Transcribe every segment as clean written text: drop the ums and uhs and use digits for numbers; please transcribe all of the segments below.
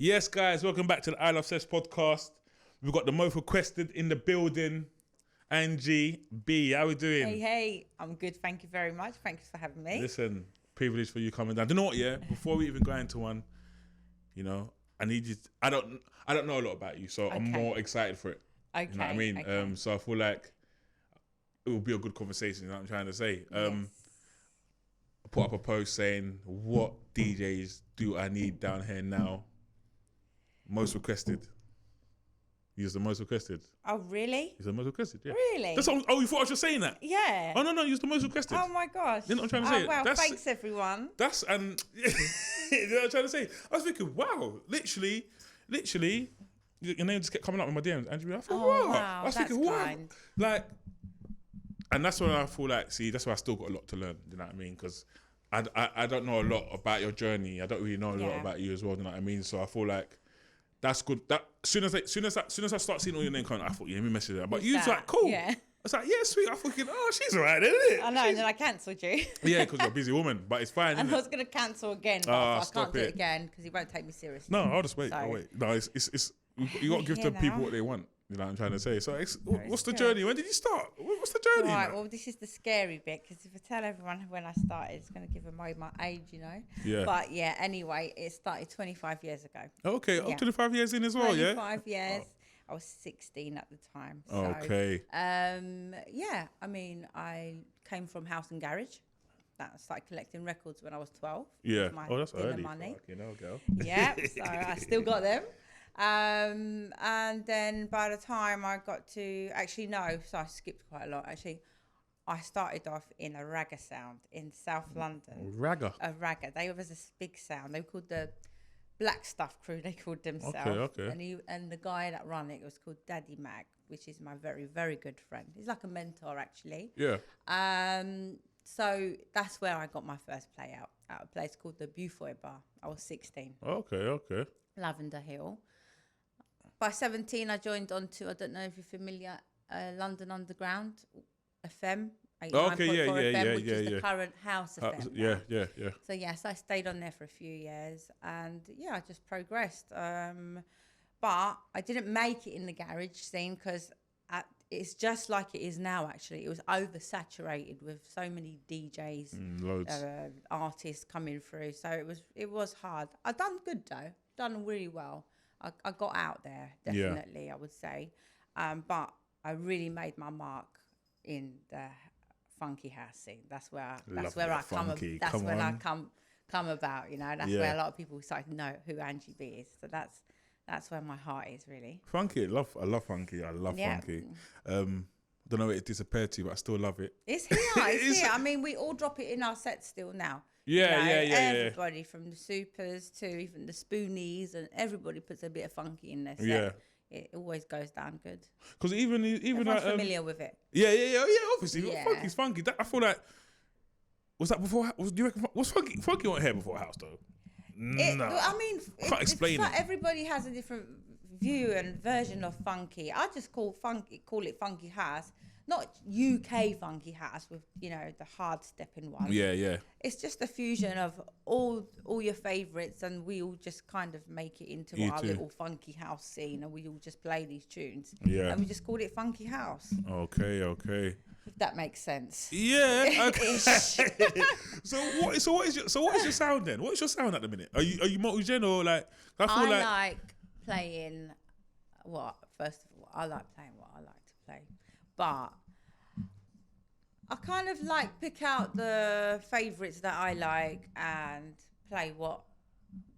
Yes, guys, welcome back to the Ilovesesh podcast. We've got the most requested in the building, Angie B. How we doing? Hey, I'm good. Thank you very much. Thanks for having me. Listen, privilege for you coming down. Do you know what? Yeah, before we even go into one, I need you. I don't know a lot about you, so I'm more excited for it. Okay. You know what I mean? Okay. So I feel like it will be a good conversation. You know what I'm trying to say? Yes. I put up a post saying, "What DJs do I need down here now?" Most requested. He's the most requested. Oh, really? He's the most requested, yeah. Really? That's what, you thought I was just saying that? Yeah. Oh, no, he's the most requested. Oh, my gosh. You know what I'm trying to say? Wow, thanks, everyone. You know what I'm trying to say? I was thinking, wow, literally, your name just kept coming up in my DMs. Andrew, I thought, wow. I was thinking, wow. Like, and that's when I feel like, that's why I still got a lot to learn, you know what I mean? Because I don't know a lot about your journey. I don't really know a lot about you as well, you know what I mean? So I feel like, that's good. That soon as I start seeing all your name coming, I thought, let me message her. But you was like, cool. Yeah. I was like, yeah, sweet. I fucking, she's alright, isn't it? I know, and then I cancelled you. Yeah, because you're a busy woman, but it's fine. And I was going to cancel again, but I can't do it again because he won't take me seriously. No, I'll just wait. So. I'll wait. No, it's you got to give the people what they want. You know what I'm trying to say. So what's the journey? When did you start? What's the journey? Right, well, this is the scary bit because if I tell everyone when I started, it's going to give away my age, Yeah. But yeah, anyway, it started 25 years ago. Okay, up 25 years in as well, 25 years. Oh. I was 16 at the time. So, okay. Yeah, I mean, I came from house and garage. I started collecting records when I was 12. Yeah. That's early. Money. Girl. Yeah, so I still got them. And then by the time I got to, so I skipped quite a lot. Actually, I started off in a ragga sound in South London. Ragga? A ragga. They was a big sound. They were called the Black Stuff Crew, they called themselves. Okay. And the guy that ran it was called Daddy Mag, which is my very, very good friend. He's like a mentor, actually. Yeah. So that's where I got my first play out at a place called the Beaufoy Bar. I was 16. Okay. Lavender Hill. By 17, I joined on to, I don't know if you're familiar, London Underground, FM. 89.4 FM, which is the current House FM. Yeah. So, yes, I stayed on there for a few years and, I just progressed. But I didn't make it in the garage scene because it's just like it is now, actually. It was oversaturated with so many DJs, loads. Artists coming through. So it was hard. I done good, though. Done really well. I got out there, definitely, I would say. But I really made my mark in the funky house scene. That's where I come about, That's where a lot of people start to know who Angie B is. So that's where my heart is, really. Funky, I love funky. I love funky. Don't know if it disappeared to you, but I still love it. It's here. I mean, we all drop it in our sets still now. Yeah. Everybody from the supers to even the spoonies, and everybody puts a bit of funky in their set. Yeah. It always goes down good. Because even everyone's familiar with it. Yeah. Obviously, funky's funky. I feel like was that before? Do you reckon was funky on here before house though? No. I mean, can't explain it. Everybody has a different view and version of funky. I just call it funky house. Not UK funky house with, the hard stepping one. Yeah. It's just a fusion of all your favourites, and we all just kind of make it into our little funky house scene, and we all just play these tunes. Yeah. And we just called it funky house. Okay. If that makes sense. Yeah. Okay. So what is your sound then? What is your sound at the minute? Are you multi-gen or like? I like playing First of all, I like playing what I like to play. But I kind of pick out the favourites that I like and play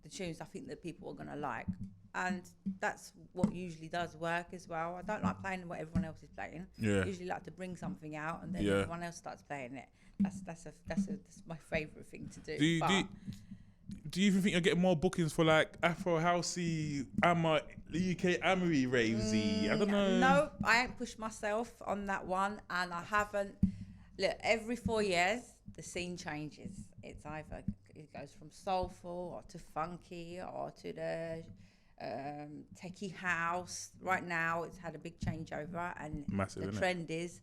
the tunes I think that people are going to like. And that's what usually does work as well. I don't like playing what everyone else is playing. Yeah. I usually like to bring something out and then everyone else starts playing it. That's my favourite thing to do. Do you even think you're getting more bookings for Afro Housey, UK Amory ravesy? I don't know. No, I ain't pushed myself on that one, and I haven't. Look, every 4 years the scene changes. It's either it goes from soulful or to funky or to the techie house. Right now, it's had a big changeover, and massive, the trend is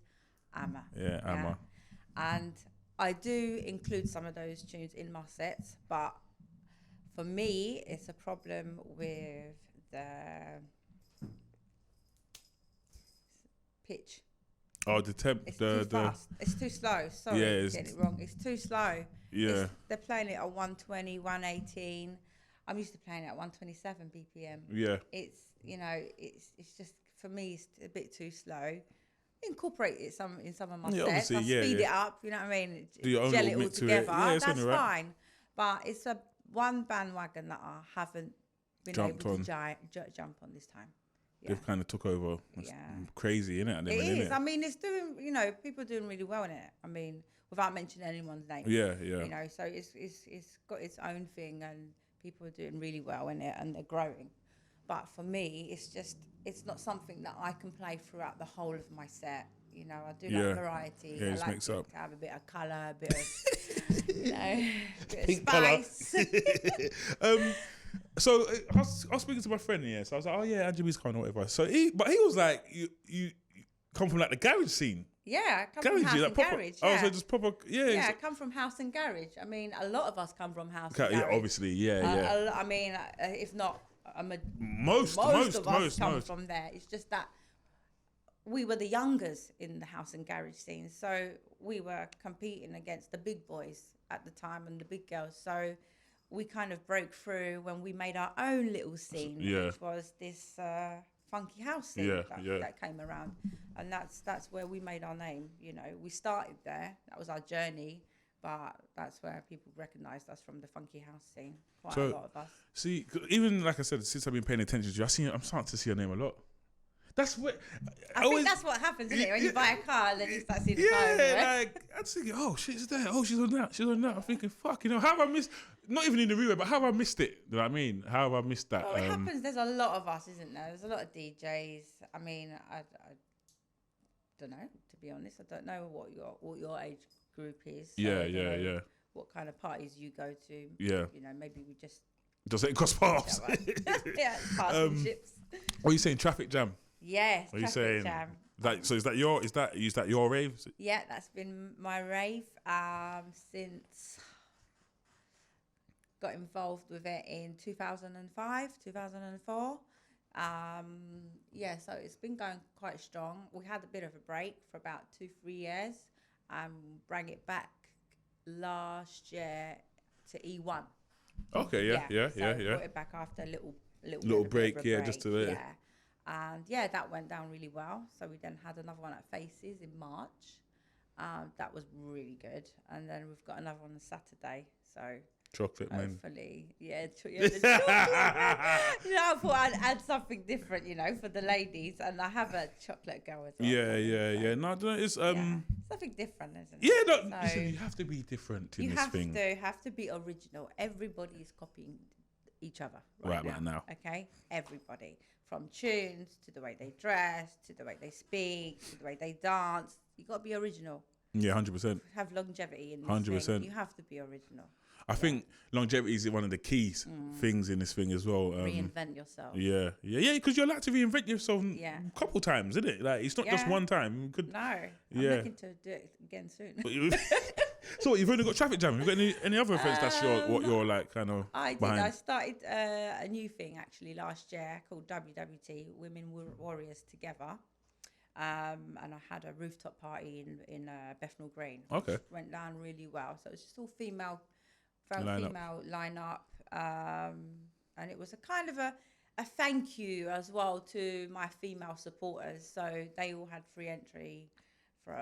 AMA. Yeah, AMA. And I do include some of those tunes in my sets, but For me, it's a problem with the pitch. Oh, the temp. It's too fast. It's too slow. Sorry, yeah, getting it wrong. It's too slow. Yeah. They're playing it at 120, 118. I'm used to playing it at 127 BPM. Yeah. It's, it's just, for me, it's a bit too slow. Incorporate it in some of my sets. I'll speed it up, you know what I mean? Do your own gel little it all bit to together. it. Yeah, that's fine. But it's one bandwagon that I haven't been able to jump on this time. Yeah. They've kind of took over. It's crazy, isn't it? It is. I mean, it's doing, people are doing really well in it. I mean, without mentioning anyone's name. Yeah. So it's got its own thing and people are doing really well in it and they're growing. But for me, it's not something that I can play throughout the whole of my set. I do like variety. Yeah, I like to have a bit of colour, a bit of, bit pink of spice. So I was speaking to my friend, so I was like, oh yeah, Angie's coming or whatever. So he was like, you come from like the garage scene. Yeah, I come from house and garage. Oh, so just proper, Yeah, I come from house and garage. I mean, a lot of us come from house and garage. Yeah, obviously, yeah. I mean, if not, most of us come from there. It's just that we were the youngers in the house and garage scene, so we were competing against the big boys at the time and the big girls. So we kind of broke through when we made our own little scene, which was this funky house scene that came around, and that's where we made our name. We started there. That was our journey. But that's where people recognised us from the funky house scene. Quite a lot of us. See, even like I said, since I've been paying attention to you, I'm starting to see your name a lot. That's what I think that's what happens, isn't it? When you buy a car and then you start seeing the car everywhere. Like I'm thinking, oh shit, it's there. Oh, she's on that. I'm thinking, fuck, how have I missed? Not even in the replay, but how have I missed it? You know what I mean? How have I missed that? Well, it happens. There's a lot of us, isn't there? There's a lot of DJs. I mean, I don't know. To be honest, I don't know what your age group is. So yeah. What kind of parties you go to? Yeah. Maybe we just. Does it cost pass? Yeah, passing ships. What are you saying? Traffic jam. Yes. What are you saying? Jam. So is that your rave? Yeah, that's been my rave since got involved with it in 2005, 2004. So it's been going quite strong. We had a bit of a break for about 2-3 years. Bring it back last year to E1. Okay, yeah. Brought it back after a little break, just to and that went down really well. So we then had another one at Faces in March. That was really good, and then we've got another one on Saturday. So chocolate, hopefully, the chocolate. I thought I'd add something different, for the ladies, and I have a chocolate girl as well. Yeah. No, it's something different, isn't it? Yeah, no, listen, you have to be different in this thing. You have to be original. Everybody is copying each other right now. Okay, everybody, from tunes to the way they dress, to the way they speak, to the way they dance. You got to be original. Yeah, 100%. Have longevity in this 100%. thing. You have to be original. I think longevity is one of the key things in this thing as well. Reinvent yourself. Yeah, because you're allowed to reinvent yourself a couple times, isn't it? Like, it's not just one time. No, I'm looking to do it again soon. So what, you've only got traffic jam. Have you got any other events that's what you're like kind of I did. behind? I started a new thing actually last year called WWT, Women Warriors Together. And I had a rooftop party in Bethnal Green. Okay. Which went down really well. So it was just all female lineup. And it was a kind of a thank you as well to my female supporters. So they all had free entry for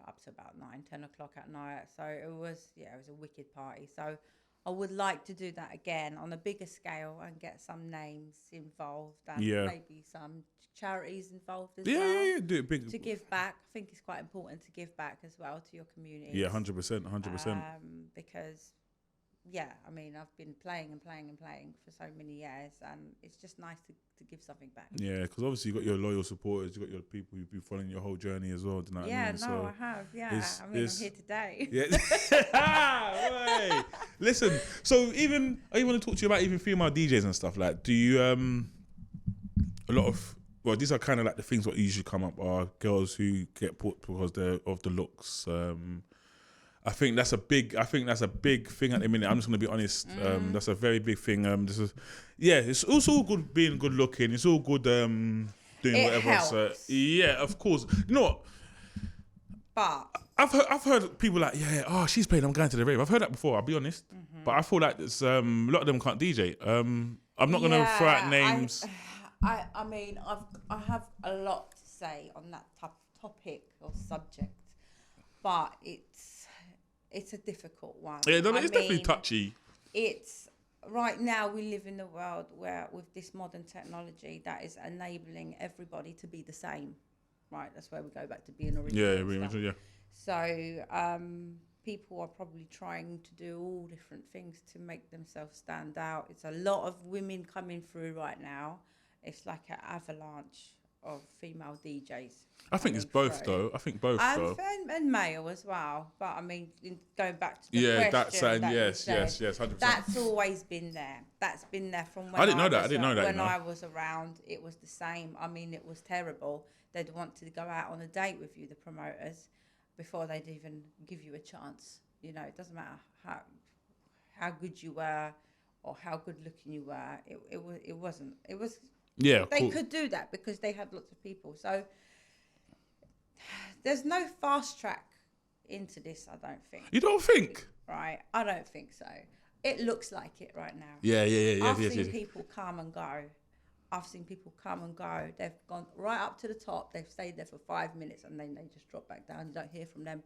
up to about 9-10 o'clock at night. So it was a wicked party. So I would like to do that again on a bigger scale and get some names involved and maybe some charities involved as well. Yeah, do it big. To give back. I think it's quite important to give back as well to your community. Yeah, 100%. Because, I mean, I've been playing for so many years, and it's just nice to give something back. Yeah, because obviously you've got your loyal supporters, you've got your people who've been following your whole journey as well. Do you know what I mean? I have. Yeah, I'm here today. Yeah. Listen, so I want to talk to you about even female DJs and stuff. Like, do you a lot of these are kind of like the things that usually come up are girls who get put because they're of the looks. I think that's a big thing at the minute. I'm just gonna be honest. That's a very big thing. It's also good being good looking. It's all good doing It whatever. helps. So yeah, of course. You know what? But I've heard people like, she's playing, I'm going to the rave. I've heard that before, I'll be honest. But I feel like it's, a lot of them can't DJ. I'm not going to throw out names. I mean, I have a lot to say on that topic or subject, but it's a difficult one. Yeah, it's definitely touchy. It's right now we live in a world where with this modern technology that is enabling everybody to be the same. Right, that's where we go back to being original. Yeah. So people are probably trying to do all different things to make themselves stand out. It's a lot of women coming through right now. It's like an avalanche of female DJs. I think it's both though. And male as well. But I mean, going back to the question, yes, 100%. That's always been there. That's been there from when I didn't know that. When I was around, it was the same. I mean, it was terrible. They'd want to go out on a date with you, the promoters, before they'd even give you a chance. You know, it doesn't matter how good you were or how good looking you were. It wasn't. It was. Yeah, they could do that because they had lots of people. So there's no fast track into this, I don't think. You don't think? Right, I don't think so. It looks like it right now. Yeah. I've seen people come and go. They've gone right up to the top. They've stayed there for 5 minutes and then they just drop back down. You don't hear from them.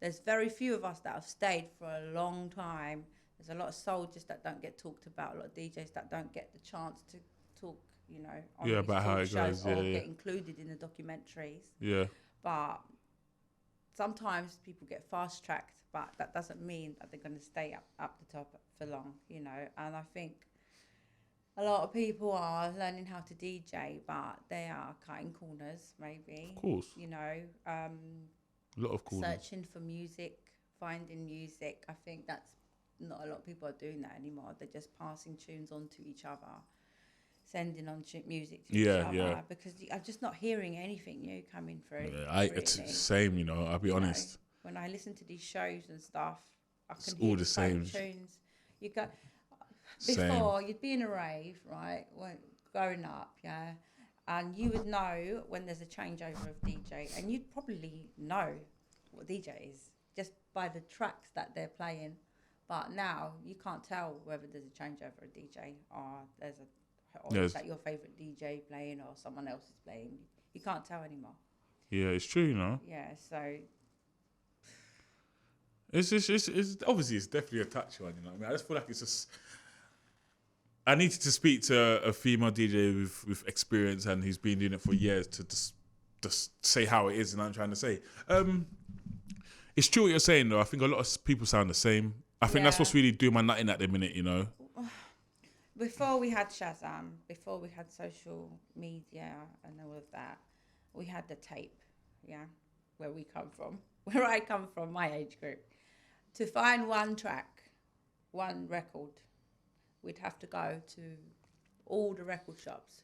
There's very few of us that have stayed for a long time. There's a lot of soldiers that don't get talked about, a lot of DJs that don't get the chance to talk, you know, on these about how it goes, or get included in the documentaries. Yeah. But sometimes people get fast-tracked, but that doesn't mean that they're going to stay up the top for long, you know. And I think a lot of people are learning how to DJ, but they are cutting corners, maybe. Of course. You know, a lot of corners. Searching for music, finding music. I think that's not a lot of people are doing that anymore. They're just passing tunes on to each other, sending on music to each other. Because I'm just not hearing anything new coming through. Yeah, it's the same, you know, I'll be honest. When I listen to these shows and stuff, I can all hear the same tunes. You go... Before, you'd be in a rave, right, growing up, yeah, and you would know when there's a changeover of DJ, and you'd probably know what DJ is just by the tracks that they're playing. But now you can't tell whether there's a changeover of DJ or is that your favourite DJ playing or someone else is playing. You can't tell anymore. Yeah, it's true, you know. Yeah, so... It's obviously it's definitely a touchy one, you know what I mean? I just feel like it's just... I needed to speak to a female DJ with experience and who's been doing it for years to just say how it is and I'm trying to say. It's true what you're saying though. I think a lot of people sound the same. I think that's what's really doing my nutting at the minute, you know. Before we had Shazam, before we had social media and all of that, we had the tape, where I come from, my age group. To find one track, one record, we'd have to go to all the record shops,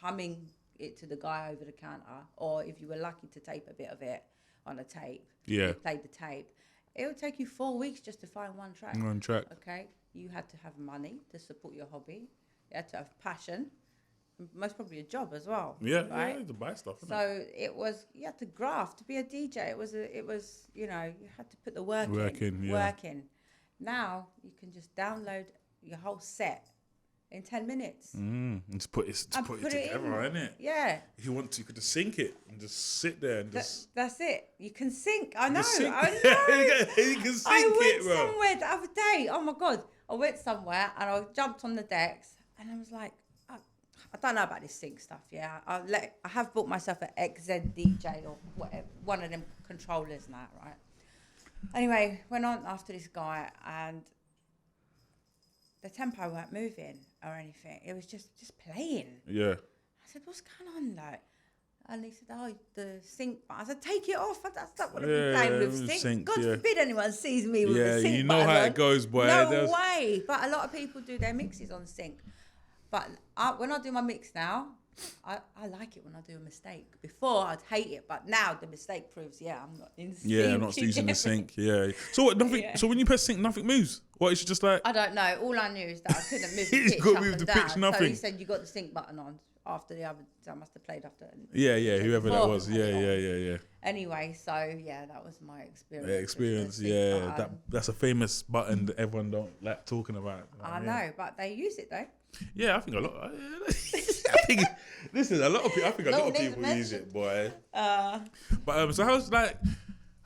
humming it to the guy over the counter, or if you were lucky to tape a bit of it on a tape, you played the tape. It would take you 4 weeks just to find one track. One track. Okay? You had to have money to support your hobby. You had to have passion. Most probably a job as well. Yeah, right? Yeah, to buy stuff. So it was, you had to graft to be a DJ. It was, you know, you had to put the work in. Now you can just download your whole set in 10 minutes. And just put it together, innit? Yeah. If you want to, you could just sync it and just sit there and just... That's it. You can sync. I know. You can sync I it, bro. went somewhere the other day. Oh, my God. I went somewhere and I jumped on the decks and I was like, I don't know about this sync stuff, yeah. I have bought myself an XZ DJ or whatever, one of them controllers and that, right? Anyway, went on after this guy and the tempo weren't moving or anything. It was just playing. Yeah. I said, what's going on, like? And he said, oh, the sync button. I said, take it off. I don't want to be playing with sync. God forbid anyone sees me with the sync button. Yeah, you know how it goes, boy. No way. But a lot of people do their mixes on sync. But when I do my mix now, I like it when I do a mistake. Before I'd hate it, but now the mistake proves, I'm not in sync. Yeah, I'm not using the sync. Yeah. So what? Nothing. Yeah. So when you press sync, nothing moves. What? It's just like I don't know. All I knew is that I couldn't move the pitch up and down. So he said you got the sync button on after the other. I must have played after. Yeah. Whoever that was. Yeah. Anyway, so that was my experience. Experience. Yeah. That's a famous button that everyone don't like talking about. I know, but they use it though. Yeah, I think a lot. Listen, a lot of people. I think a lot of people use it, boy. But so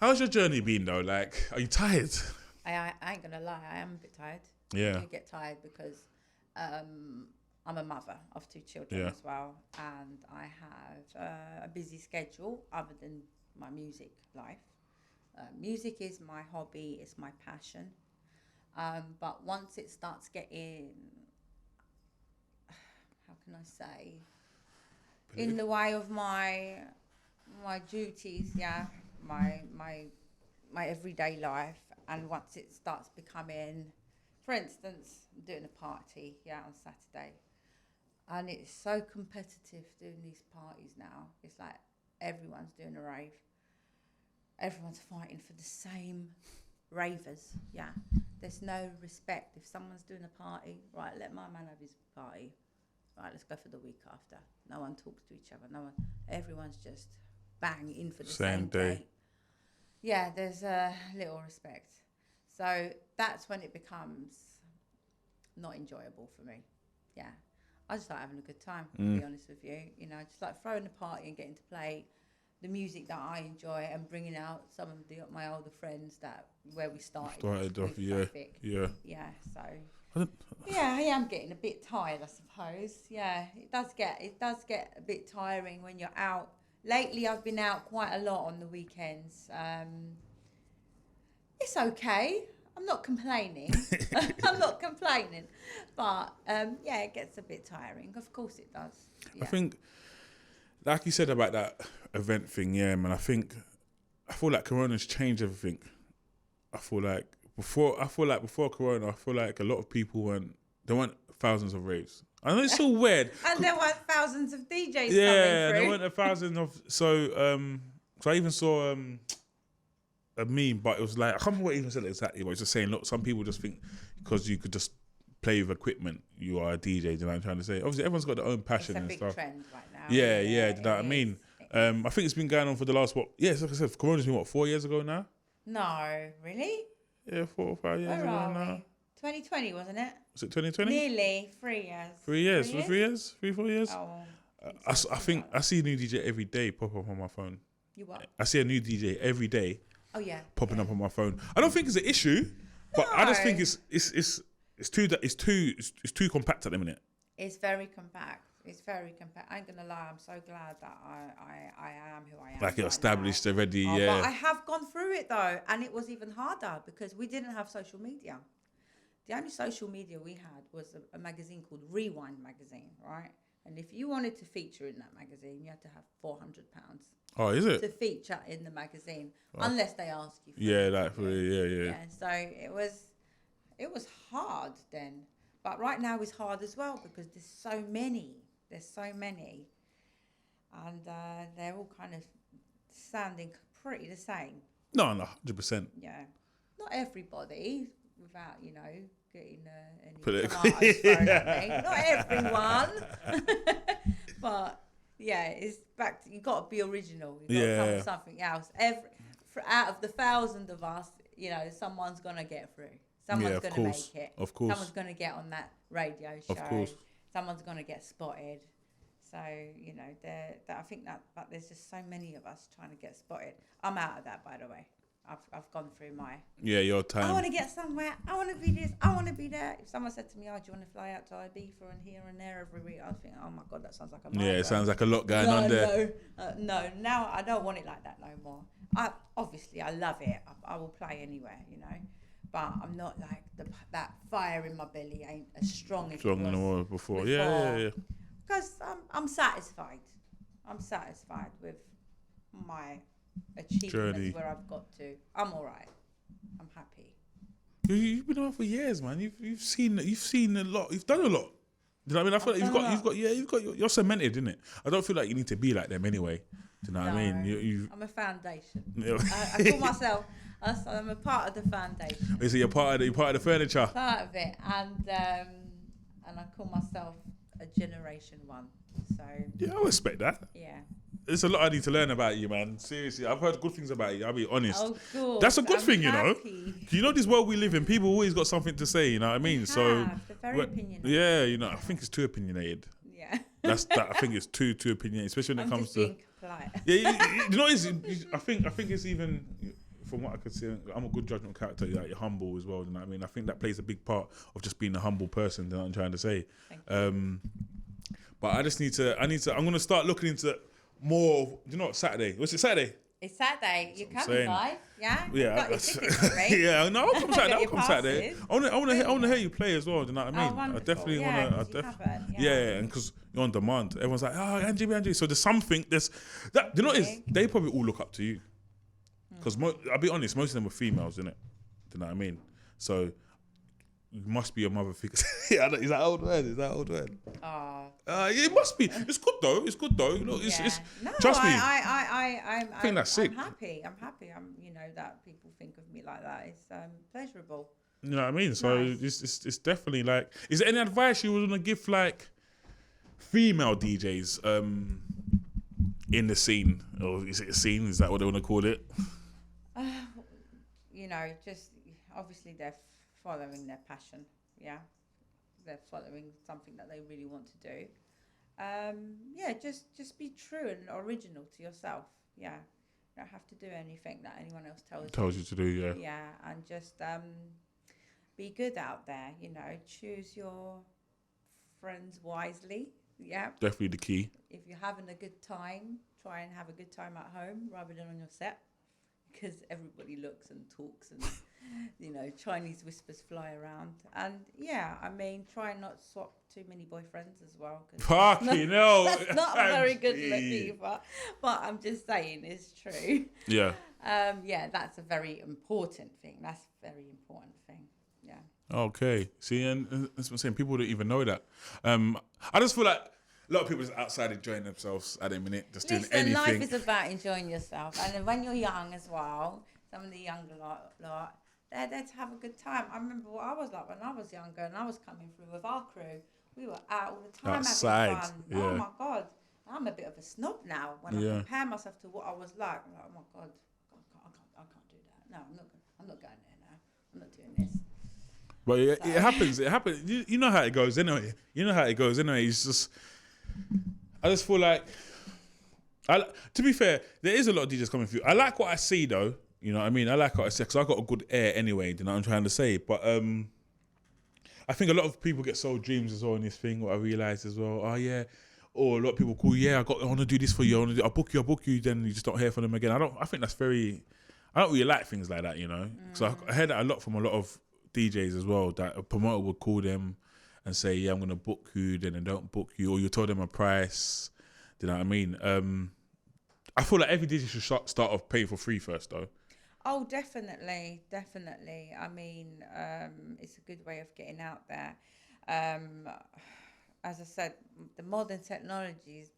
how's your journey been though? Like, are you tired? I ain't gonna lie, I am a bit tired. Yeah. I do get tired because I'm a mother of 2 children as well, and I have a busy schedule other than my music life. Music is my hobby, it's my passion. But once it starts getting, how can I say, in the way of my duties, my everyday life, and once it starts becoming, for instance, I'm doing a party on Saturday, and it's so competitive doing these parties now. It's like everyone's doing a rave, everyone's fighting for the same ravers. There's no respect. If someone's doing a party, right, let my man have his party. Right, let's go for the week after. No one talks to each other. Everyone's just bang in for the same day. Yeah, there's a little respect. So that's when it becomes not enjoyable for me. Yeah, I just like having a good time, to be honest with you. You know, just like throwing a party and getting to play the music that I enjoy and bringing out some of my older friends where we started off. Yeah. So I am getting a bit tired, I suppose. Yeah, it does get a bit tiring when you're out. Lately, I've been out quite a lot on the weekends. It's okay. I'm not complaining. But it gets a bit tiring. Of course it does. Yeah. I think, like you said about that event thing, man. I feel like Corona's changed everything. I feel like before Corona, I feel like a lot of people weren't thousands of raves. I know it's so weird. And there weren't thousands of DJs coming through. Yeah, there weren't a thousand of. So I even saw a meme, but it was like, I can't remember what it even said exactly, but it's just saying, look, some people just think because you could just play with equipment, you are a DJ. You know what I'm trying to say? Obviously, everyone's got their own passion and stuff. It's a big trend right now. Yeah, you know what I mean? I think it's been going on for the last, like I said, Corona's been 4 years ago now? No, really? Yeah, 4 or 5 years ago now. 2020, wasn't it? Was it 2020? Nearly 3 years. 3 years? 3 years? 3, 4 years? Oh, I think I see a new DJ every day pop up on my phone. You what? I see a new DJ every day. Oh yeah. Popping up on my phone. I don't think it's an issue, but I just think it's too compact at the minute. It's very compact. I ain't gonna lie. I'm so glad that I am who I am. Like it established already. But I have gone through it though, and it was even harder because we didn't have social media. The only social media we had was a magazine called Rewind magazine, right? And if you wanted to feature in that magazine, you had to have £400. Oh, is it? To feature in the magazine, unless they ask you. Yeah. So it was hard then, but right now it's hard as well because there's so many, and they're all kind of sounding pretty the same. No, 100%. Yeah, not everybody, without getting any tomatoes thrown at me. Not everyone, but. Yeah, it's back to, you got to be original. You got to come with something else. Out of the 1,000 of us, someone's gonna get through. Someone's gonna make it. Of course. Someone's gonna get on that radio show. Of course. Someone's gonna get spotted. So I think that, but there's just so many of us trying to get spotted. I'm out of that, by the way. I've gone through my... Yeah, your time. I want to get somewhere. I want to be this. I want to be there. If someone said to me, do you want to fly out to Ibiza and here and there every week? I think, oh my God, that sounds like a nightmare. Yeah, it sounds like a lot going on there. No, now I don't want it like that no more. Obviously, I love it. I will play anywhere, But I'm not like that fire in my belly ain't as strong as it was before. Yeah. Because I'm satisfied. I'm satisfied with my achievements where I've got to. I'm all right. I'm happy. You've been around for years, man. You've seen a lot. You've done a lot. Do you know what I mean? I feel like you're cemented, innit? I don't feel like you need to be like them anyway. Do you know what I mean? I'm a foundation. I call myself. I'm a part of the foundation. So you're part of the furniture. Part of it, and I call myself a generation one. So yeah, I respect that. Yeah. There's a lot I need to learn about you, man. Seriously, I've heard good things about you. I'll be honest. Oh, good. That's a good thing, you know. happy. You know, this world we live in, people always got something to say. You know what I mean? They're very opinionated. Yeah, you know, I think it's too opinionated. Yeah. That's that. I think it's too opinionated, especially when it comes to. Being polite. Yeah, you know, I think it's even from what I could see. I'm a good judgment character. You're humble as well. You know what I mean? I think that plays a big part of just being a humble person. You know what I'm trying to say. But I just need to. I'm gonna start looking into more. You know, Saturday. What's it? Saturday. It's Saturday. You're coming live, yeah? Yeah. Got your tickets already. Yeah. No, I'll come Saturday. I'll come Saturday. I want to hear you play as well. Do you know what I mean? Oh, wonderful. I definitely want to. Yeah, and because you're on demand, everyone's like, oh, Angie. So there's something. There's that. You know what it is? They probably all look up to you. Because I'll be honest, most of them were females, innit? Do you know what I mean? So you must be a mother figure. Is that old word? Oh. It must be. It's good though. You know, it's no, trust me. I think that's sick. I'm happy. You know, that people think of me like that. It's pleasurable. You know what I mean? So nice. it's definitely like. Is there any advice you would want to give like female DJs in the scene, or is it a scene? Is that what they want to call it? You know, just obviously they're following their passion. Yeah, they're following something that they really want to do. Just be true and original to yourself. Yeah, you don't have to do anything that anyone else tells you to do. Yeah. Yeah, and just be good out there. You know, choose your friends wisely. Yeah, definitely the key. If you're having a good time, try and have a good time at home rather than on your set, because everybody looks and talks and you know, Chinese whispers fly around. And yeah, I mean, try not to swap too many boyfriends as well. Fucking hell. That's not a very good look either. But I'm just saying, it's true. Yeah. That's a very important thing. That's a very important thing. Yeah. Okay. See, and that's what I'm saying. People don't even know that. I just feel like a lot of people just outside enjoying themselves at the minute, just doing anything. Life is about enjoying yourself. And then when you're young as well, some of the younger lot, they're there to have a good time. I remember what I was like when I was younger and I was coming through with our crew. We were out all the time outside, having fun. Yeah. Oh my God. I'm a bit of a snob now when I compare myself to what I was like. I'm like, oh my God, I can't do that. No, I'm not going there now. I'm not doing this. But it happens. You know how it goes anyway. It's just, I just feel like, to be fair, there is a lot of DJs coming through. I like what I see though. You know what I mean? I like what I see because I got a good air anyway. Do you know what I'm trying to say? But I think a lot of people get sold dreams as well in this thing. What I realised as well. Oh yeah. Or a lot of people call, I want to do this for you. I'll book you. Then you just don't hear from them again. I think that's very. I don't really like things like that. You know, because I heard that a lot from a lot of DJs as well. That a promoter would call them and say, I'm going to book you. Then they don't book you, or you told them a price. Do you know what I mean? I feel like every DJ should start off paying for free first, though. Oh, definitely. I mean, it's a good way of getting out there. As I said, the modern technologies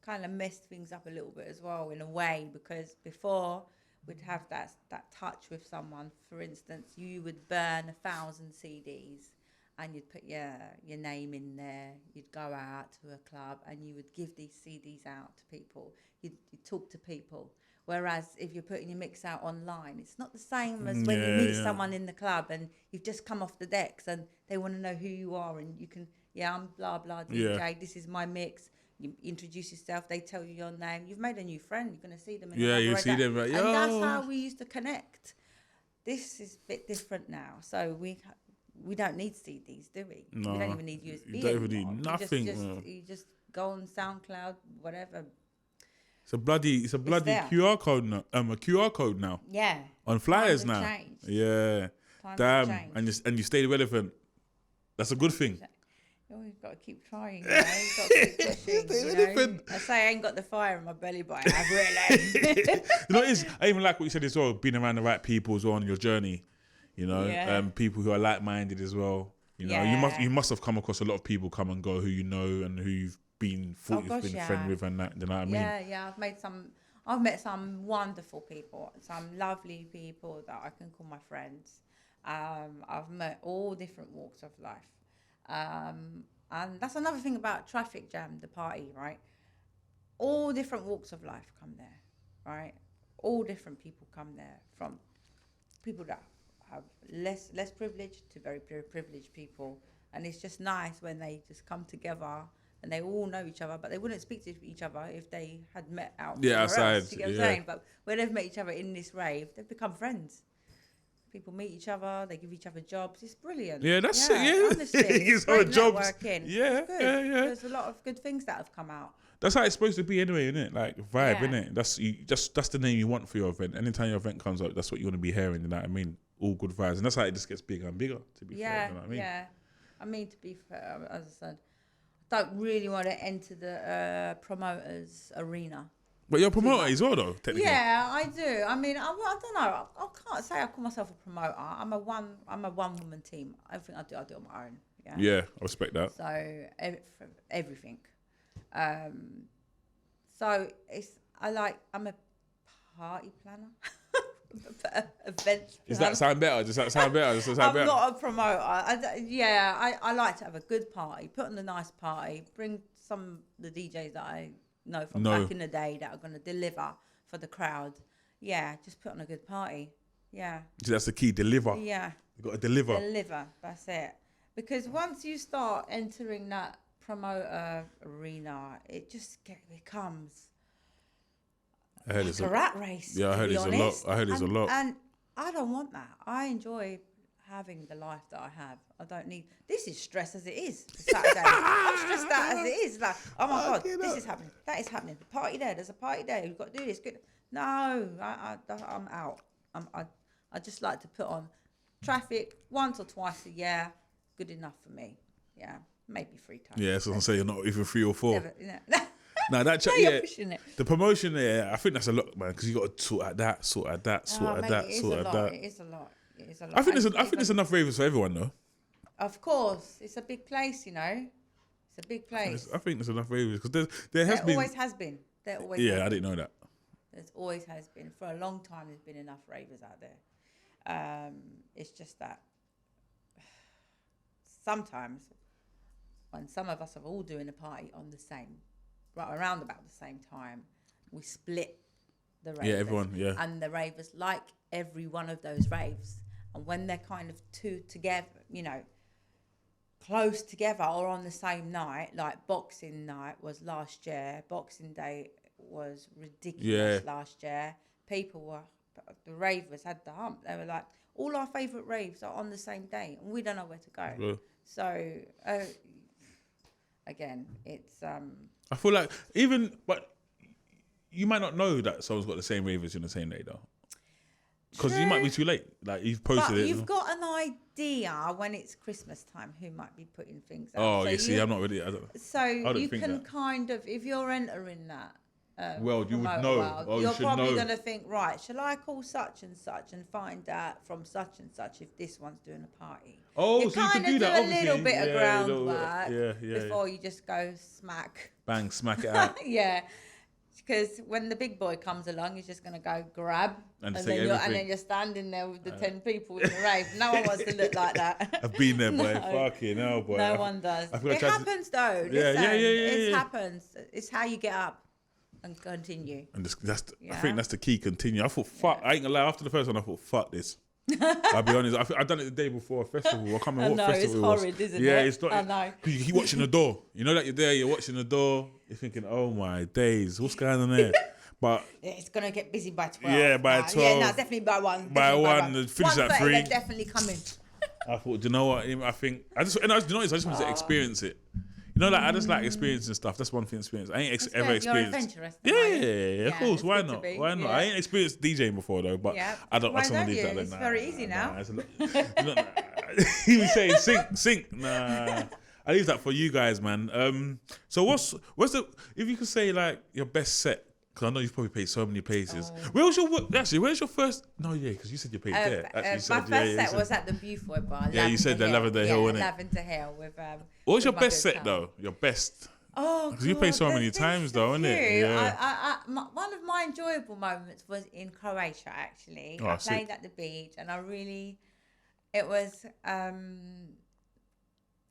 kind of messed things up a little bit as well in a way, because before we'd have that touch with someone. For instance, you would burn 1,000 CDs and you'd put your name in there. You'd go out to a club and you would give these CDs out to people. You'd talk to people. Whereas if you're putting your mix out online, it's not the same as when you meet someone in the club and you've just come off the decks and they want to know who you are and you can, I'm blah, blah, DJ, this is my mix. You introduce yourself, they tell you your name. You've made a new friend. You're going to see them. You see them. Right? And that's how we used to connect. This is a bit different now. So we don't need CDs, do we? No, we don't even need USB. You don't even need nothing. You just go on SoundCloud, whatever. It's a bloody QR code now. A QR code now. Yeah. On flyers now. Changed. Yeah. Damn. And you stayed relevant. That's a good thing. You've got to keep trying. You've got to keep pushing. I say I ain't got the fire in my belly, but I have really. You know what it is? I even like what you said as well. Being around the right people as well on your journey. You know, people who are like-minded as well. You know, you must have come across a lot of people come and go who you know and who you've thought you've been a friend with and that. You know what I mean? Yeah. I've met some wonderful people, some lovely people that I can call my friends. I've met all different walks of life. And that's another thing about Traffic Jam, the party, right? All different walks of life come there, right? All different people come there, from people that have less privileged to very privileged people. And it's just nice when they just come together and they all know each other, but they wouldn't speak to each other if they had met out outside. Else, you get what I'm saying? But when they've met each other in this rave, they've become friends. People meet each other, they give each other jobs. It's brilliant. Yeah, that's it. Yeah, honestly, it's great networking. Yeah, it's good. yeah. There's a lot of good things that have come out. That's how it's supposed to be anyway, isn't it? Like vibe, innit? That's the name you want for your event. Anytime your event comes out, that's what you want to be hearing. You know what I mean? All good vibes, and that's how it just gets bigger and bigger. To be fair, you know what I mean? Yeah. I mean, to be fair, as I said, I don't really want to enter the promoters arena. But you're a promoter as well, though, technically. Yeah, I do. I mean, I don't know. I can't say I call myself a promoter. I'm a one woman team. Everything I do on my own. Yeah, I respect that. So everything. So I'm a party planner. Events. Does that sound better? I'm not a promoter. I like to have a good party, put on a nice party, bring some of the DJs that I know from back in the day that are going to deliver for the crowd. Yeah, just put on a good party. Yeah. So that's the key, deliver. Yeah. You got to deliver. Deliver, that's it. Because once you start entering that promoter arena, it just becomes I heard it's a rat race. Yeah, I heard it's a lot. And I don't want that. I enjoy having the life that I have. I don't need. This is stress as it is. Saturday, I'm stressed out as it is. Like, oh my god, this is happening. That is happening. The party there. There's a party there. You've got to do this. Good. No, I'm out. I just like to put on Traffic once or twice a year. Good enough for me. Yeah, maybe 3 times. Yeah, so I'm saying you're not even 3 or 4. Never, No, you're pushing it. The promotion there, I think that's a lot, man, because you got to sort out that. It is a lot. I think there's enough ravers for everyone, though. Of course, it's a big place, you know. It's a big place. I think there's enough ravers because there always has been. Yeah, I didn't know that. There's always has been for a long time. There's been enough ravers out there. It's just that sometimes when some of us are all doing a party on the same. Right around about the same time, we split the ravers. Yeah, everyone, yeah. And the ravers like every one of those raves. And when they're kind of two together, you know, close together or on the same night, like Boxing Night was last year, Boxing Day was ridiculous last year. The ravers had the hump. They were like, all our favourite raves are on the same day and we don't know where to go. Yeah. So, again, it's... I feel like but you might not know that someone's got the same ravers in the same day though, because you might be too late. Like you've posted it. You've got an idea when it's Christmas time who might be putting things out. Oh, so you see, I'm not really. I you can kind of, if you're entering that. Well, you would know. You're probably going to think, right, shall I call such and find out from such and such if this one's doing a party? Oh, so you can do that, obviously. A little bit of groundwork before you just go smack. Bang, smack it out. Yeah. Because when the big boy comes along, he's just going to go grab. And then you're standing there with the 10 people in the rave. No one wants to look like that. I've been there, boy. Fucking hell, boy. No one does. It happens, though. It happens. It's how you get up. And continue. And I think that's the key, continue. I thought, fuck, I ain't gonna lie, after the first one, I thought, fuck this. I'll be honest, I've done it the day before a festival. I can't remember what festival it was. It's horrid, isn't it? Yeah, it's not. I know. You keep watching the door. You know that you're there, you're watching the door, you're thinking, oh my days, what's going on there? But it's going to get busy by 12. Yeah, by 12. Yeah, no, definitely by 1. By 1, finish at 3. They're definitely coming. I thought, do you know what? I think, I just wanted to experience it. You know, like I just like experiencing stuff. That's one thing. Experience. I ain't ever experienced. You're adventurous. Yeah, of course. Why not? Why not? I ain't experienced DJing before though, but I don't. Why don't you? It's very easy now. He was saying sync. Nah, I leave that for you guys, man. So what's the, if you could say like your best set Because I know you've probably played so many places. Where's your first? No, yeah, because you said you played there. My first set was at the Beaufort Bar. Yeah, you said the Lavender Hill, innit? Lavender Hill with. What was your best set though? Your best. Oh, because you played so many times though, innit? Yeah. One of my enjoyable moments was in Croatia. Actually, I played at the beach, and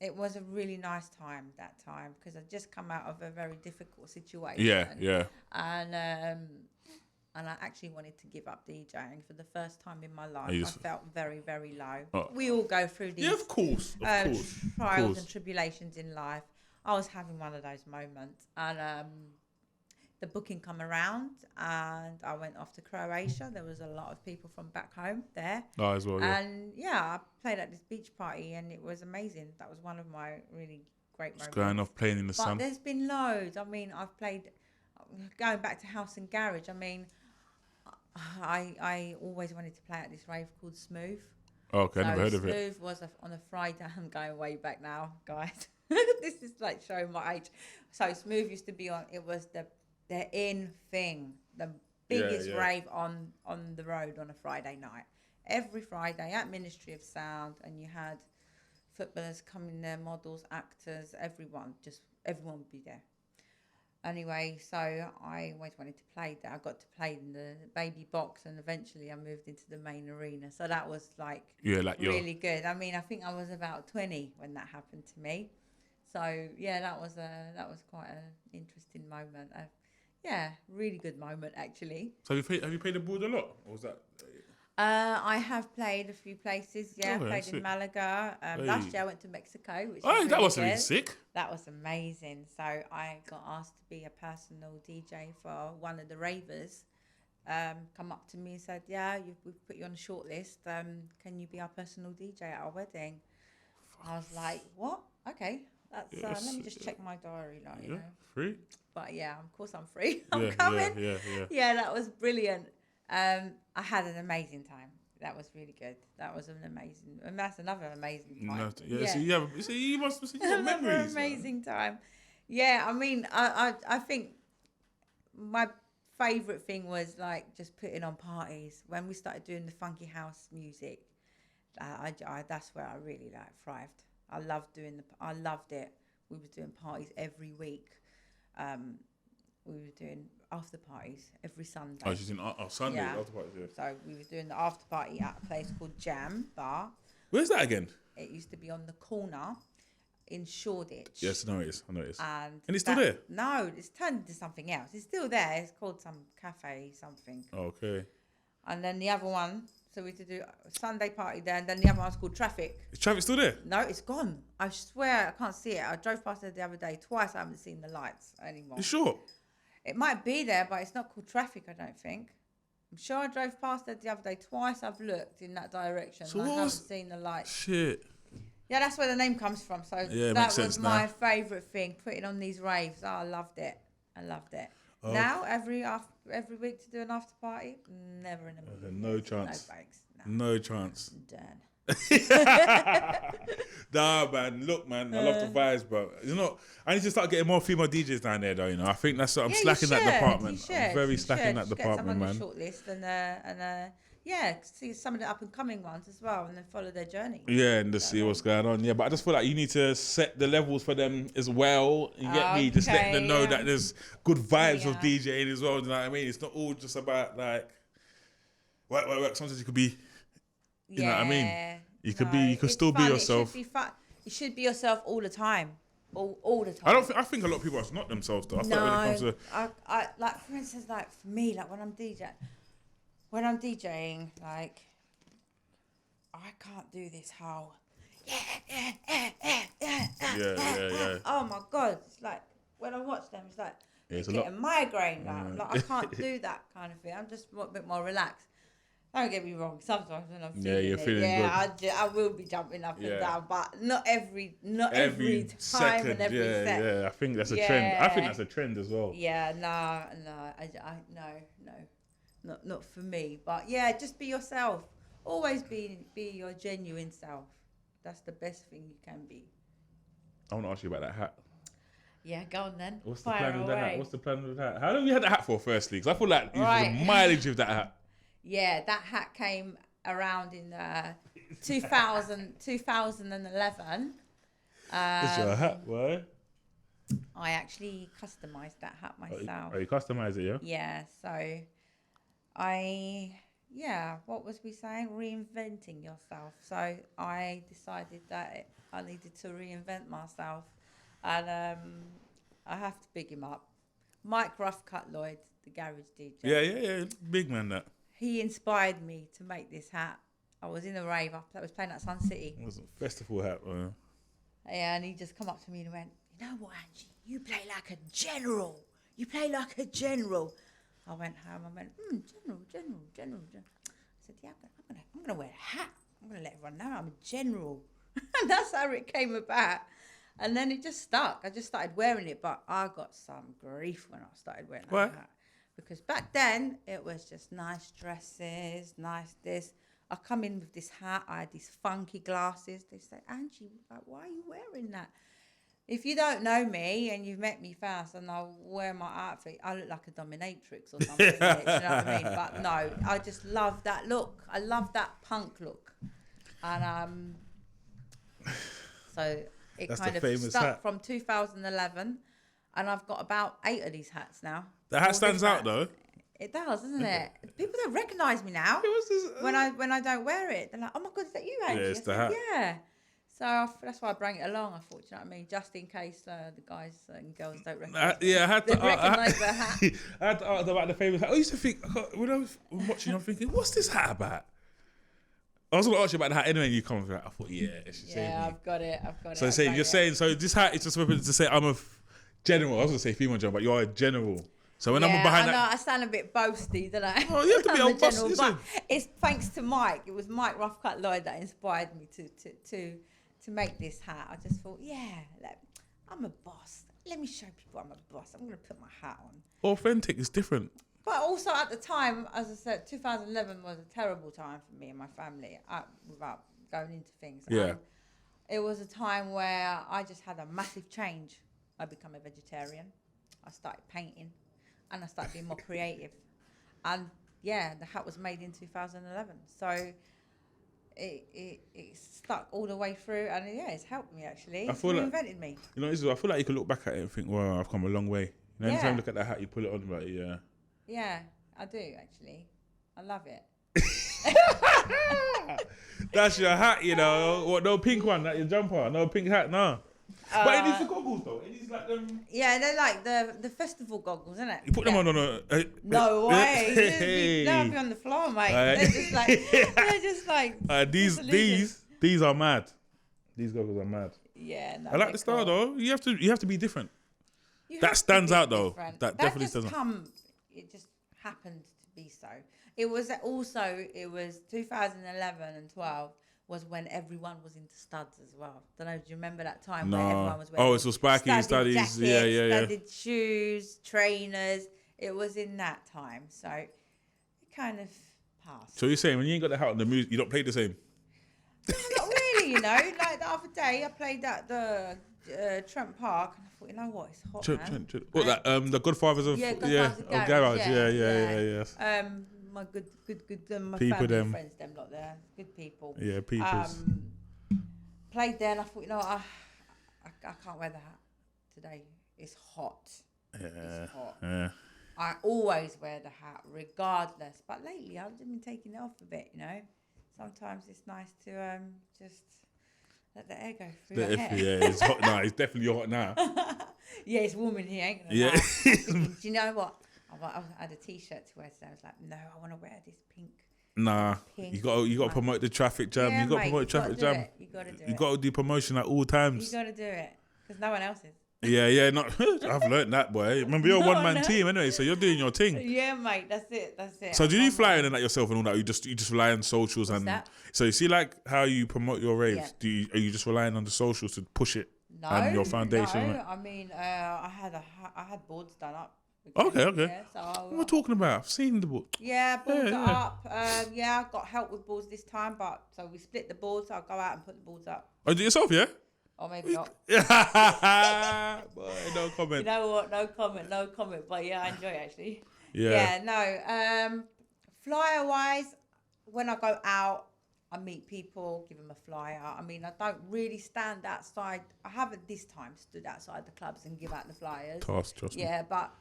it was a really nice time that time because I'd just come out of a very difficult situation. Yeah. And I actually wanted to give up DJing for the first time in my life. I felt very, very low. We all go through these of course. trials and tribulations in life. I was having one of those moments. And the booking come around and I went off to Croatia. There was a lot of people from back home there. Oh, as well, yeah. And I played at this beach party and it was amazing. That was one of my really great moments. Going off playing in the sun. But there's been loads. I mean, I've played, going back to House and Garage, I mean, I always wanted to play at this rave called Smooth. Oh, okay, I never heard of it. Smooth was on a Friday. I'm going way back now, guys. This is like showing my age. So Smooth used to be on, it was the in thing, the biggest rave on the road on a Friday night. Every Friday at Ministry of Sound, and you had footballers coming there, models, actors, everyone would be there. Anyway, so I always wanted to play there. I got to play in the baby box, and eventually I moved into the main arena. So that was really good. I mean, I think I was about 20 when that happened to me. So that was quite an interesting moment. Really good moment actually. So have you played abroad a lot, or was that? I have played a few places. I played in Malaga. Last year I went to Mexico. Which that was really sick. That was amazing. So I got asked to be a personal DJ for one of the ravers. Come up to me and said, we've put you on a short list. Can you be our personal DJ at our wedding? I was like, what? Okay. That's let me just check my diary. You know. Free? But of course I'm free. I'm coming. Yeah, that was brilliant. I had an amazing time. That was really good. That was and that's another amazing time. So you must have got memories. Amazing time. Yeah, I mean, I think my favourite thing was like just putting on parties. When we started doing the funky house music, that's where I really thrived. I loved it. We were doing parties every week. We were doing after parties every Sunday. Oh, she's in Sunday after parties. Yeah. So we were doing the after party at a place called Jam Bar. Where's that again? It used to be on the corner in Shoreditch. Yes, I know it is. And it's still there? No, it's turned into something else. It's still there. It's called some cafe something. Okay. And then the other one. So we had to do a Sunday party there, and then the other one's called Traffic. Is Traffic still there? No, it's gone. I swear I can't see it. I drove past it the other day twice. I haven't seen the lights anymore. You sure? It might be there, but it's not called Traffic, I don't think. I'm sure I drove past it the other day twice. I've looked in that direction. So I haven't seen the lights. Shit. Yeah, that's where the name comes from. So that was my favourite thing, putting on these raves. Oh, I loved it. Oh. Now, every week to do an after party, never in a million. No chance. No thanks. No chance. Done. Nah, man. Look, man. I love the vibes, but I need to start getting more female DJs down there, though. I think that's what I'm slacking that department. I'm very slacking that department, man. Get some on the short list and see some of the up and coming ones as well, and then follow their journey. Yeah, and just see what's going on. Yeah, but I just feel like you need to set the levels for them as well. You get me? Just letting them know that there's good vibes of DJing as well. You know what I mean? It's not all just about like work. Sometimes you could be. You know what I mean? You could still be yourself. You should be yourself all the time. All the time. I think a lot of people are not themselves though. I feel like when it comes to I like, for instance, like for me, like when I'm DJing, like I can't do this whole yeah. Oh my god! It's like when I watch them, it's like it's getting a migraine. Like I can't do that kind of thing. I'm just a bit more relaxed. Don't get me wrong. Sometimes when I'm feeling good. I will be jumping up and down, but not every time second, and every set. Yeah, I think that's a trend. I think that's a trend as well. Yeah, no, not for me. But just be yourself. Always be your genuine self. That's the best thing you can be. I want to ask you about that hat. Yeah, go on then. What's the plan with the hat? What's the plan with the hat? How long have you had the hat for, firstly? Because I feel like you was a mileage of that hat. Yeah, that hat came around in 2011. It's your hat, boy. I actually customised that hat myself. Oh, you customised it, yeah? Yeah, so what was we saying? Reinventing yourself. So I decided that I needed to reinvent myself. And I have to big him up. Mike Roughcut Lloyd, the garage DJ. Yeah. Big man, that. He inspired me to make this hat. I was in a rave. I was playing at Sun City. It was a festival hat, man. Yeah, and he just come up to me and went, you know what, Angie? You play like a general. You play like a general. I went home. I went, general. I said, yeah, I'm gonna wear a hat. I'm gonna let everyone know I'm a general. And that's how it came about. And then it just stuck. I just started wearing it, but I got some grief when I started wearing that hat. Because back then, it was just nice dresses, nice this. I come in with this hat. I had these funky glasses. They say, Angie, like, why are you wearing that? If you don't know me and you've met me first and I wear my outfit, I look like a dominatrix or something. You know what I mean? But no, I just love that look. I love that punk look. And so it That's kind of stuck hat. From 2011. And I've got about 8 of these hats now. The hat stands out though. It does, doesn't it? People don't recognise me now. When I don't wear it. They're like, oh my God, is that you, Angie? Yeah, it's the hat. Yeah. So that's why I bring it along. I thought, you know what I mean, just in case the guys and girls don't recognise. I had to recognise the hat. I had to ask about the famous hat. I used to think when I was watching, I'm thinking, what's this hat about? I was going to ask you about the hat anyway. And you come with it. I thought, I've got it. So you're saying this hat is just to say I'm a general. I was going to say female general, but you're a general. So when I'm behind that, I sound a bit boasty, don't I? Oh, you have to be on general, but it's thanks to Mike. It was Mike Roughcut Lloyd that inspired me to make this hat. I just thought, I'm a boss. Let me show people I'm a boss. I'm going to put my hat on. Authentic is different. But also at the time, as I said, 2011 was a terrible time for me and my family without going into things. Yeah. And it was a time where I just had a massive change. I became a vegetarian. I started painting and I started being more creative. And the hat was made in 2011. So it stuck all the way through, and it's helped me actually. It's reinvented me. You know, I feel like you can look back at it and think, "Wow, I've come a long way." You know, anytime you look at that hat, you pull it on, like, yeah. Yeah, I do actually. I love it. That's your hat, you know. What? No pink one, that your jumper. No pink hat, no. But it needs the goggles though. It needs like them. Yeah, they're like the festival goggles, isn't it? You put them on a. No way. They'll be on the floor, mate. They're just like. These are mad. These goggles are mad. Yeah, no, I like the style though. You have to be different. That stands out though. Different. That definitely stands out. It just happened to be so. It was 2011 and 12 was when everyone was into studs as well. Don't know, do you remember that time where everyone was wearing it's all spiky studies, jackets, yeah. studded shoes, trainers. It was in that time, so it kind of passed. So you're saying when you ain't got the hat on the music, you don't play the same? Not really, you know. Like the other day, I played at the Trent Park, and I thought, you know what, it's hot, man. What that? The Godfathers of Garage. Yeah. My good my people, family friends, them lot there, good people. Yeah, peoples. Played there, and I thought, you know, I can't wear the hat today. It's hot. Yeah. It's hot. Yeah. I always wear the hat, regardless. But lately, I've just been taking it off a bit. You know, sometimes it's nice to just let the air go through your hair. Yeah, it's hot now. It's definitely hot now. Yeah, it's warm in here, ain't it? Yeah. Do you know what? I had a T-shirt to wear today. I was like, no, I want to wear this pink. Nah, you got to promote the traffic jam. Yeah, you got to promote the traffic jam. You got to do it. You got to do promotion at all times. You got to do it because no one else is. Yeah. No, I've learned that, boy. Remember, you're a one-man team anyway, so you're doing your thing. Yeah, mate. That's it. So do you fly in and that yourself and all that? You just rely on socials. What's that? So you see, like how you promote your raves. Yeah. Are you just relying on the socials to push it? No, and your foundation. No. I mean, I had boards done up. Okay. Yeah, so what am I talking about? I've seen the board. Yeah, boards are up. I got help with boards this time, but so we split the boards. So I'll go out and put the boards up. Oh, do it yourself, yeah? Or maybe not. Boy, no comment. You know what? No comment. But yeah, I enjoy it actually. Yeah. No. Flyer wise, when I go out, I meet people, give them a flyer. I mean, I don't really stand outside. I haven't this time stood outside the clubs and give out the flyers. Trust me. Yeah, but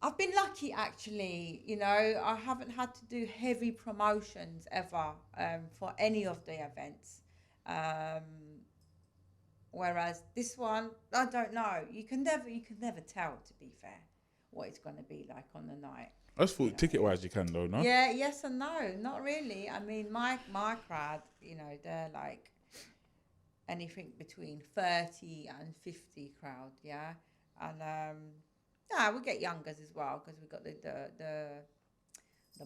I've been lucky actually. You know, I haven't had to do heavy promotions ever for any of the events. Whereas this one, I don't know. You can never tell, to be fair, what it's going to be like on the night. I just thought ticket-wise you can though, no? Yeah, yes and no, not really. I mean, my crowd, you know, they're like anything between 30 and 50 crowd, yeah. And we get youngers as well because we've got the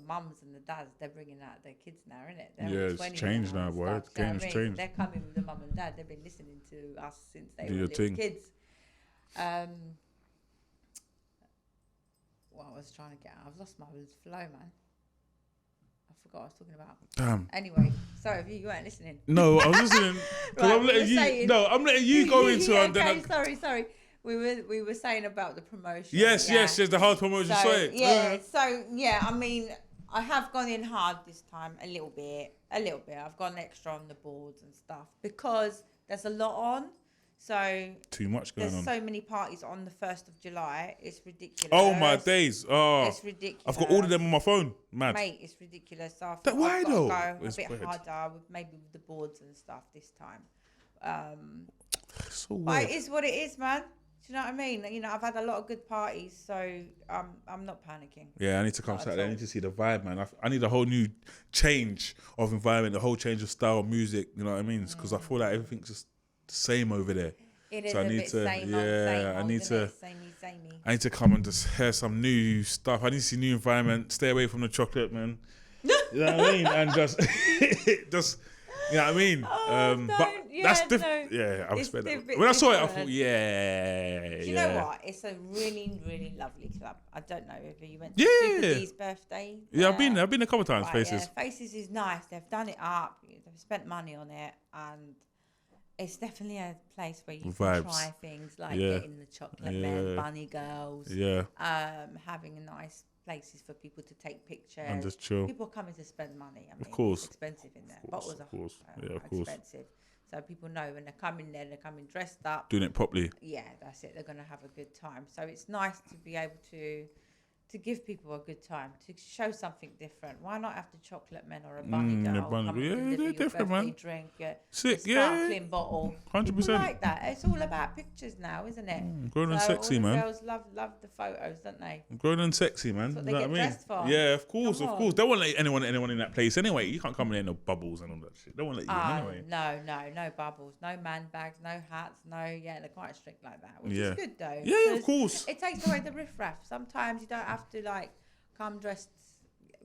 mums and the dads. They're bringing out their kids now, isn't it? Yeah, it's changed now, boy. The game's changed. They're coming with the mum and dad. They've been listening to us since they were little kids. What I was trying to get out. I've lost my flow, man. I forgot what I was talking about. Damn. Anyway, sorry if you weren't listening. No, I was listening. Right, I'm letting you go into it. Okay, sorry. We were saying about the promotion. Yes, the hard promotion. I mean, I have gone in hard this time a little bit. I've gone extra on the boards and stuff because there's a lot on. So too much going on. There's so many parties on the 1st of July. It's ridiculous. Oh my days! Oh, it's ridiculous. I've got all of them on my phone. Mad. Mate, it's ridiculous. So why though? Go a it's bit weird. harder with maybe with the boards and stuff this time. So weird. But it is what it is, man. Do you know what I mean? You know, I've had a lot of good parties, so I'm not panicking. Yeah, I need to come Saturday. I need to see the vibe, man. I need a whole new change of environment, a whole change of style of music. You know what I mean? Because I feel like everything's just the same over there. It is so I need to, I need to come and just hear some new stuff. I need to see new environment. Stay away from the chocolate, man. You know what I mean? And just, you know what I mean? That's different. Yeah, I respect that. When I saw it, I thought, Do you know what? It's a really, really lovely club. I don't know if you went to Super D's birthday. Yeah, I've been there a couple of times. Right, Faces. Yeah. Faces is nice. They've done it up. They've spent money on it, and it's definitely a place where you can try things like getting the chocolate men, bunny girls. Yeah. Having nice places for people to take pictures and just chill. People are coming to spend money. I mean, of course, it's expensive in there. Bottles are expensive. So people know when they're coming there, they're coming dressed up, doing it properly. Yeah, that's it. They're going to have a good time. So it's nice to be able to give people a good time, to show something different. Why not have the chocolate men or a bunny girl come and deliver your different, man. Drink, sick, sparkling bottle. 100%. People like that. It's all about pictures now, isn't it? Grown and sexy, all the man. Girls love the photos, don't they? Grown and sexy, man. That's what they get dressed for. Yeah, of course. They won't let anyone in that place anyway. You can't come in there no bubbles and all that shit. They won't let you in anyway. No bubbles, no man bags, no hats, they're quite strict like that, which is good though. Yeah, of course. It takes away the riffraff. Sometimes you don't have to come dressed.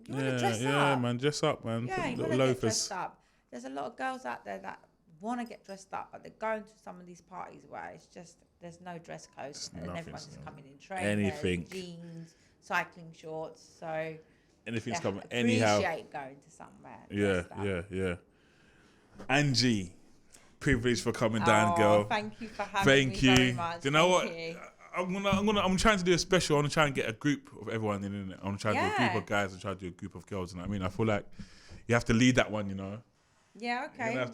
You want to dress up. Yeah, man, dress up, man. Yeah, you want to get dressed up. There's a lot of girls out there that want to get dressed up, but they're going to some of these parties where it's just there's no dress code and everyone's just coming in trainers, jeans, cycling shorts. So anything's coming anyhow. Appreciate going to somewhere. Yeah. Angie, privileged for coming down, girl. Thank you for having me very much. Do you know what? I'm trying to do a special. I'm trying to get a group of everyone in it. I'm trying to do a group of guys and try to do a group of girls. You know what I mean? I feel like you have to lead that one, you know? Yeah, okay. We'll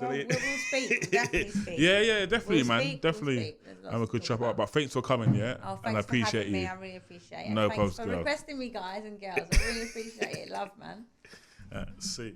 speak. Definitely speak. Yeah, definitely, man. Definitely. I'm a good chop up. But thanks for coming, yeah? Oh, thanks and I appreciate for having you. me. I really appreciate it. No thanks problems, for requesting me, guys and girls. I really appreciate it. Love, man. See.